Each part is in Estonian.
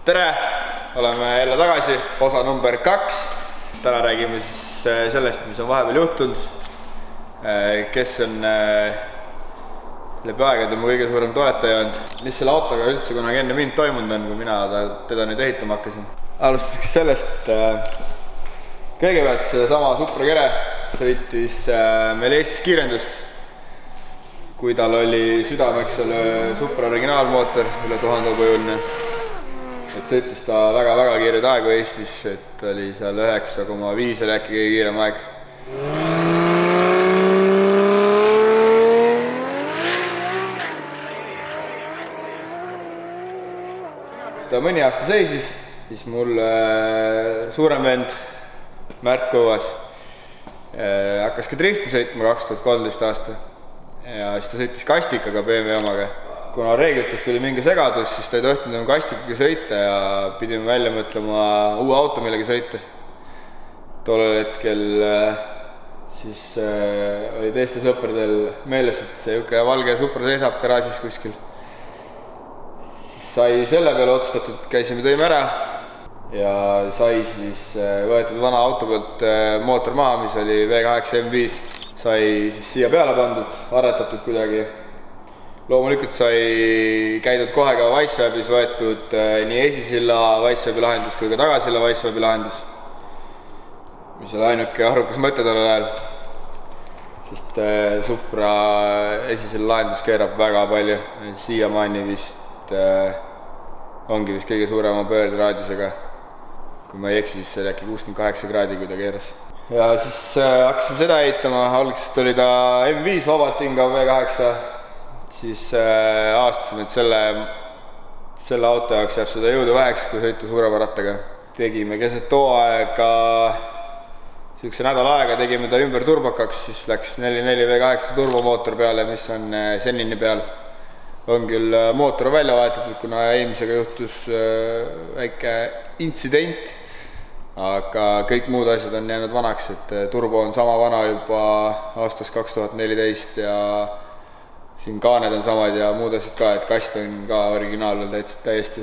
Tere! Oleme jälle tagasi, osa number 2. Täna räägime siis sellest, mis on vahepeal juhtunud, kes on läbi aegade mu kõige suurem toetaja olnud, mis selle autoga üldse kunagi enne mind toimunud on, kui mina teda nüüd ehitama hakkasin. Alustaks sellest, et kõigepealt sedasama Supra Kere sõitis meil Eestis kiirendust, kui tal oli südameks Supra originaalmootor, üle 1000 hõupajuuline. Et sõitis ta väga kiireid aegu Eestis, et oli seal 9,5 oli äkki kõige kiirem aeg. Ta mõni aasta seisis, siis mul suurem vend Märt Kõuas hakkas ka drifti sõitma 2013 aasta ja siis ta sõitis kastikaga BMW omaga. Kuna reeglitest oli mingi segadus, siis ta ei tohtinud enam kastikaga sõita ja pidime välja mõtlema uue auto, millega sõita. Tollel hetkel siis oli teiste sõpradel meeles, et see juhke valge Supra seisab garaažis kuskil. Siis sai selle peale otsustatud, käisime tõime ära ja sai siis võetud vana auto pealt mootor maha, mis oli V8 M5. Sai siis siia peale pandud, aretatud kuidagi. Loomulikult sai käidud kohe ka Wicewebis võetud nii esisilla Wicewebi lahendus kui ka tagasilla Wicewebi lahendus, mis oli ainuke arvukas mõte tollel ajal, sest Supra esisilla lahendus keerab väga palju. Siiamaani vist ongi vist kõige suurema pöörderaadiusega. Kui ma ei eksi, siis see oli äkki 68 kraadi, kui ta keeras. Ja siis hakkasime seda ehitama, algusest oli ta M5 vabatinga V8, siis aastasime, et selle auto jaoks jääb seda jõudu väheks, kui sõita suurema rattaga. Tegime keset too aega, sihukese nädal aega tegime ta ümber turbokaks, siis läks 4.4 V8 turbomootor peale, mis on senini peal. On küll mootor välja vahetatud, kuna eelmisega juhtus väike intsident, aga kõik muud asjad on jäänud vanaks, et turbo on sama vana juba aastast 2014 ja siin kaaned on samad ja muud asjad ka, et kast on ka originaal veel täiesti.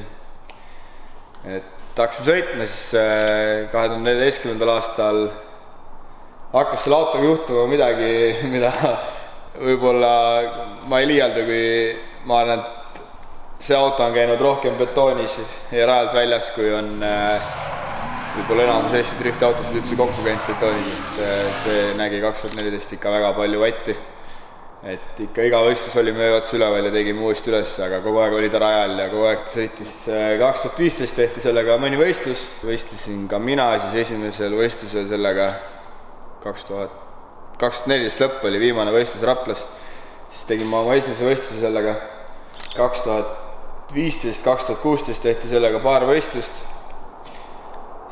Et hakkasime sõitma, siis 2014. aastal hakkas selle autoga juhtuma midagi, mida võib-olla ma ei liialda, kui ma arvan, et see auto on käinud rohkem betoonis ja rajalt väljas, kui on võib-olla enamus Eesti driftiautosid üldse kokku käinud betoonis, et see nägi 2014 ikka väga palju vatti. Et ikka iga võistlus oli meie ots üleval ja tegime uuesti üles, aga kogu aeg oli ta rajal ja kogu aeg ta sõitis. 2015 tehti sellega mõni võistlus, võistlesin ka mina siis esimesel võistlusel sellega. 2014 lõpp oli viimane võistlus Raplas, siis tegime oma esimese võistluse sellega. 2015-2016 tehti sellega paar võistlust,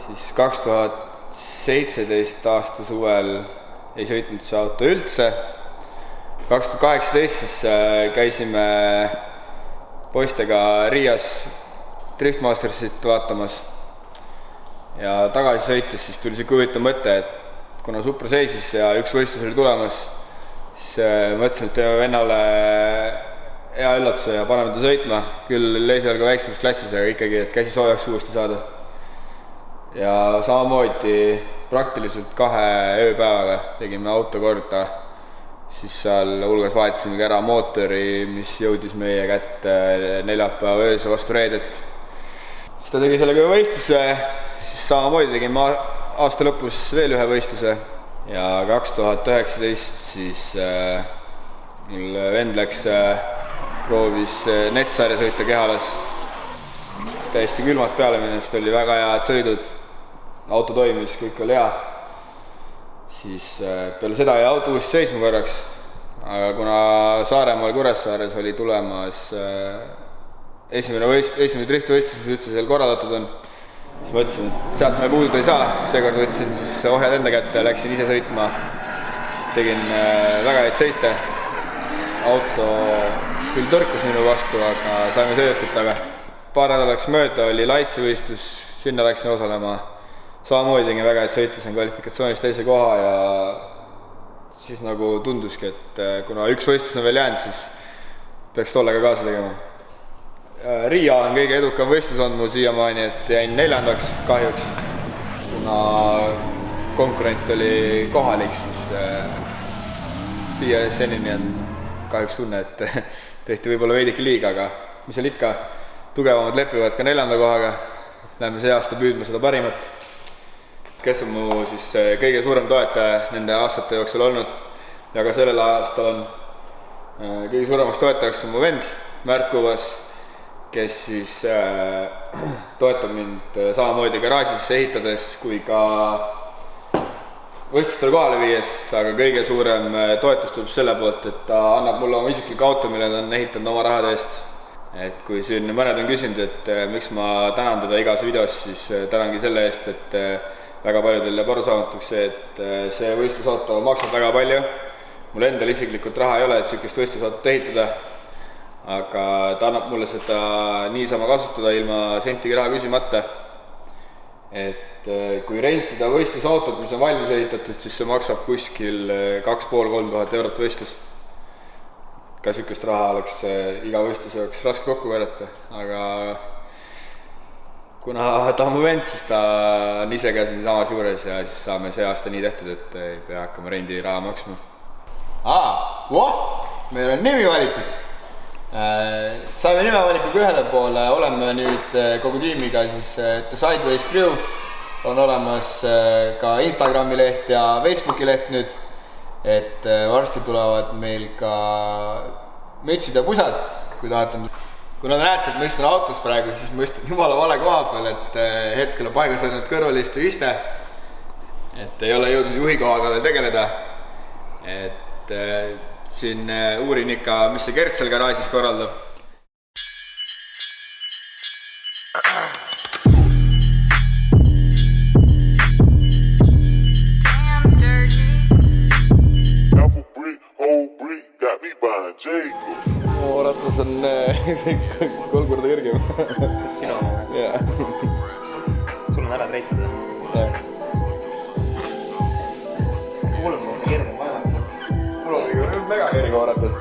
siis 2017 aasta suvel ei sõitnud see auto üldse. 2018 siis käisime poistega Riias Driftmastersit vaatamas ja tagasi sõites siis tuli see huvitav mõte, et kuna Supra seisis ja üks võistlus oli tulemas, siis mõtlesin, et teeme vennale hea üllatuse ja paneme ta sõitma, küll leisivalga väiksemas klassis, aga ikkagi, et käsi soojaks uuesti saada. Ja samamoodi praktiliselt 2 ööpäevaga tegime auto korda. Siis seal hulgas vahetasime ära mootori, mis jõudis meie kätte neljapäeva ööse vastu reedet. Siis ta tegi sellega võistluse, siis samamoodi tegime aasta lõpus veel ühe võistluse ja 2019 siis mul vend läks, proovis netsarja sõita Kehalas. Täiesti külmad peale minnes, oli väga head sõidud, auto toimis, kõik oli hea. Siis peale seda jäi auto uuesti seisma korraks, aga kuna Saaremaal Kuressaares oli tulemas esimene driftivõistlus, mis üldse seal korraldatud on, siis ma ütlesin, et sealt me puududa ei saa. Seekord võtsin siis ohjad enda kätte ja läksin ise sõitma. Tegin väga häid sõite. Auto küll tõrkus minu vastu, aga saime sõidetud taga. Paar nädalaks mööda oli Laitsi võistlus, sinna läksin osalema. Samamoodi tegin väga häid sõite, sain kvalifikatsioonis teise koha ja siis nagu tunduski, et kuna üks võistlus on veel jäänud, siis peaks tollega kaasa tegema. Riia on kõige edukam võistlus olnud mul siiamaani, et jäin 4. kahjuks, kuna konkurent oli kohalik, siis siia senini on kahjuks tunne, et tehti võib-olla veidike liiga, aga mis seal ikka, tugevamad lepivad ka 4. kohaga, läheme see aasta püüdma seda parimat. Kes on mu siis kõige suurem toetaja nende aastate jooksul olnud ja ka sellel aastal on kõige suuremaks toetajaks on mu vend Märt Kuvas, kes siis toetab mind samamoodi garaažis ehitades kui ka võistlustele kohale viies, aga kõige suurem toetus tuleb selle poolt, et ta annab mulle oma isikliku auto, mille ta on ehitanud oma rahade eest. Et kui siin mõned on küsinud, et miks ma tänan teda igas videos, siis tänangi selle eest, et väga paljudel jääb arusaamatuks see, et see võistlusauto maksab väga palju. Mul endal isiklikult raha ei ole, et sellist võistlusautot ehitada, aga ta annab mulle seda niisama kasutada ilma sentigi raha küsimata. Et kui rentida võistlusautot, mis on valmis ehitatud, siis see maksab kuskil 2500–3000 eurot võistlus. Ka sükest raha oleks iga võistluse jaoks raske kokku korjata, aga kuna ta on mu vend, siis ta on ise ka siin samas juures ja siis saame see aasta nii tehtud, et ei pea hakkama rendi raha maksma. Meil on nimi valitud. Saime nimevalikuga ühele poole, oleme nüüd kogu tiimiga siis The Sideways Crew, on olemas ka Instagrami leht ja Facebooki leht nüüd, et varsti tulevad meil ka mütsid ja pusad, kui tahate. Kuna te näete, et ma istun autos praegu, siis ma istun jumala vale koha peal, et hetkel on paigas olnud kõrvaliste iste, et ei ole jõudnud juhi kohaga veel tegeleda, et siin uurin ikka, mis see Gert seal garaažis korraldab. Ratas on 3 korda kõrgem. Sinu on? Jaa. Sul on ära treitud? Jah. Mul on kerge vaja. Mul on ikka väga kerge ratas.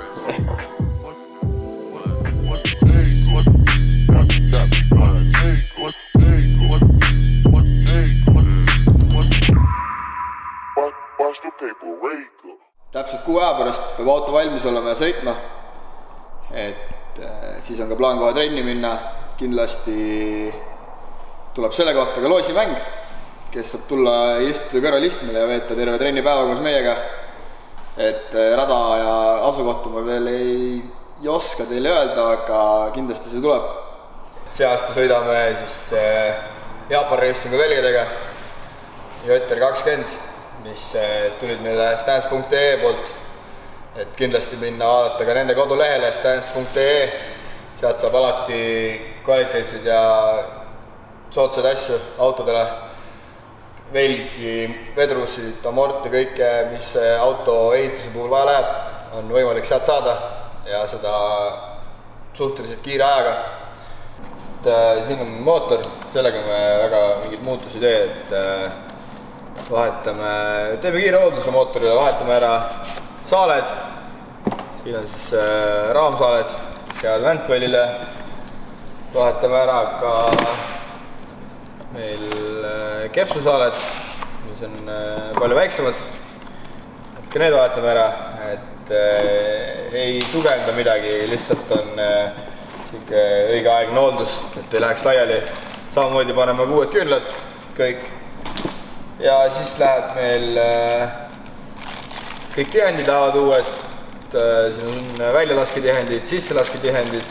Täpselt 6 aja pärast peab auto valmis olema ja sõitma. Et siis on ka plaan kohe trenni minna, kindlasti tuleb selle kohta ka loosimäng, kes saab tulla istuda kõrvalistmele ja veeta terve trennipäeva koos meiega. Et rada ja asukohta ma veel ei oska teile öelda, aga kindlasti see tuleb. See aasta sõidame siis Jaapan Racingu telgedega JR 20, mis tulid meile stance.ee poolt. Et kindlasti minna vaadata ka nende kodulehele stance.ee, sealt saab alati kvaliteetseid ja soodsaid asju autodele, velgi, vedrusid, amorti, kõike, mis auto ehituse puhul vaja läheb, on võimalik sealt saada ja seda suhteliselt kiire ajaga. Siin on mootor, sellega me väga mingid muutusi ei tee, et teeme kiire hoolduse mootorile, vahetame ära saaled, siin on siis raamsaaled, head ventvalile, vahetame ära ka meil kepsusaaled, mis on palju väiksemad, ka need vahetame ära, et ei tugevda midagi, lihtsalt on õigeaegne hooldus, et ei läheks laiali, samamoodi paneme uued küünlad, kõik, ja siis läheb meil kõik tihendid lähevad uued, siin on väljalasketihendid, sisselasketihendid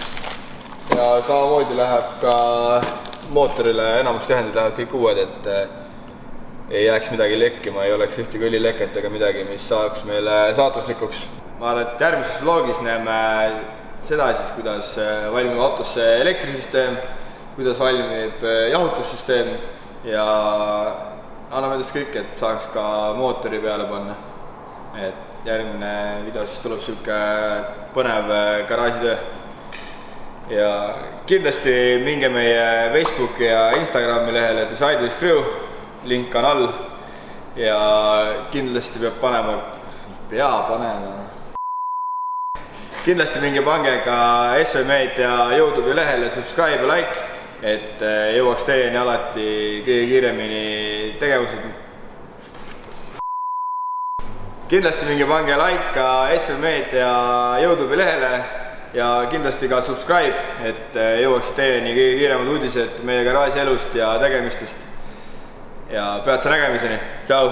ja samamoodi läheb ka mootorile, enamus tihendid lähevad kõik uued, et ei jääks midagi lekkima, ei oleks ühtegi õlileket ega midagi, mis saaks meile saatuslikuks. Ma arvan, et järgmises vlogis näeme seda siis, kuidas valmib autosse elektrisüsteem, kuidas valmib jahutussüsteem ja anname endast kõik, et saaks ka mootori peale panna. Et järgmine video siis tuleb selline põnev garaažitöö. Ja kindlasti minge meie Facebooki ja Instagrami lehele The Sideways Crew, link on all. Ja kindlasti peab panema, kindlasti minge pange ka SV Meedia YouTube'i lehele subscribe ja like, et jõuaks teieni alati kõige kiiremini tegevused. Kindlasti minge pange like ka SV Meedia YouTube'i lehele ja kindlasti ka subscribe, et jõuaks teieni kõige kiiremad uudised meie garaaži elust ja tegemistest. Ja peatse nägemiseni. Tšau!